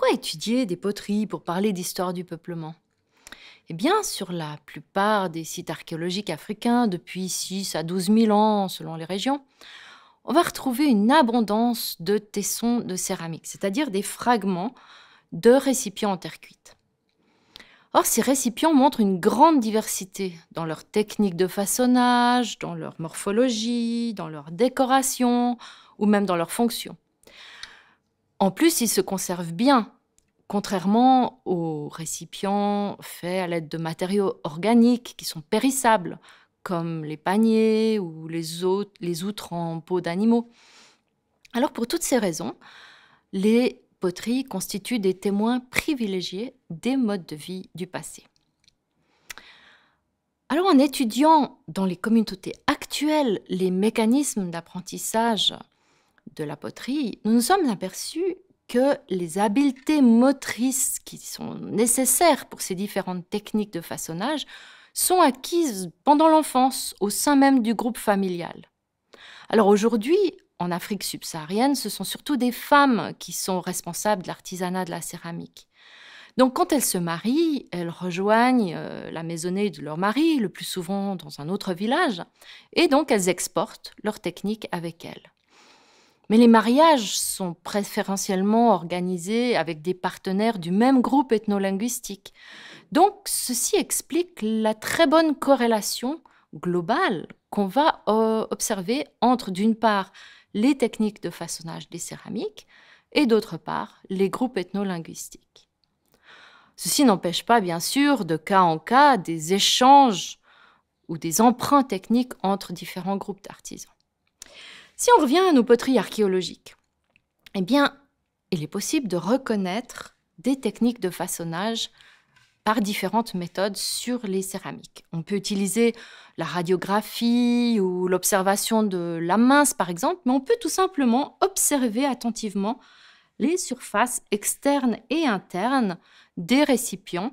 pourquoi étudier des poteries pour parler d'histoire du peuplement? Eh bien, sur la plupart des sites archéologiques africains, depuis 6 à 12 000 ans selon les régions, on va retrouver une abondance de tessons de céramique, c'est-à-dire des fragments de récipients en terre cuite. Or, ces récipients montrent une grande diversité dans leur technique de façonnage, dans leur morphologie, dans leur décoration ou même dans leur fonction. En plus, ils se conservent bien, contrairement aux récipients faits à l'aide de matériaux organiques qui sont périssables, comme les paniers ou les outres en peau d'animaux. Alors, pour toutes ces raisons, les poteries constituent des témoins privilégiés des modes de vie du passé. Alors, en étudiant dans les communautés actuelles les mécanismes d'apprentissage de la poterie, nous nous sommes aperçus que les habiletés motrices qui sont nécessaires pour ces différentes techniques de façonnage sont acquises pendant l'enfance au sein même du groupe familial. Alors aujourd'hui, en Afrique subsaharienne, ce sont surtout des femmes qui sont responsables de l'artisanat de la céramique. Donc quand elles se marient, elles rejoignent la maisonnée de leur mari, le plus souvent dans un autre village, et donc elles exportent leur technique avec elles. Mais les mariages sont préférentiellement organisés avec des partenaires du même groupe ethnolinguistique. Donc, ceci explique la très bonne corrélation globale qu'on va observer entre, d'une part, les techniques de façonnage des céramiques et, d'autre part, les groupes ethnolinguistiques. Ceci n'empêche pas, bien sûr, de cas en cas, des échanges ou des emprunts techniques entre différents groupes d'artisans. Si on revient à nos poteries archéologiques, eh bien, il est possible de reconnaître des techniques de façonnage par différentes méthodes sur les céramiques. On peut utiliser la radiographie ou l'observation de la mince, par exemple, mais on peut tout simplement observer attentivement les surfaces externes et internes des récipients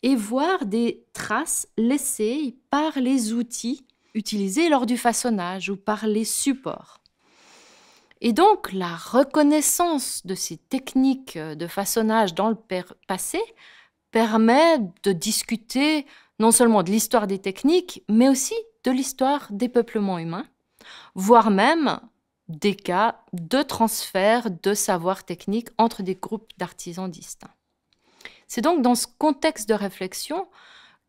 et voir des traces laissées par les outils utilisés lors du façonnage ou par les supports. Et donc, la reconnaissance de ces techniques de façonnage dans le passé permet de discuter non seulement de l'histoire des techniques, mais aussi de l'histoire des peuplements humains, voire même des cas de transfert de savoir technique entre des groupes d'artisans distincts. C'est donc dans ce contexte de réflexion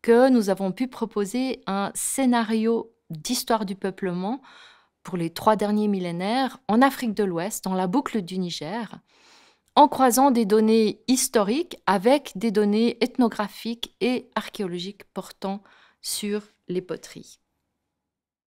que nous avons pu proposer un scénario d'histoire du peuplement pour les 3 derniers millénaires en Afrique de l'Ouest, dans la boucle du Niger, en croisant des données historiques avec des données ethnographiques et archéologiques portant sur les poteries.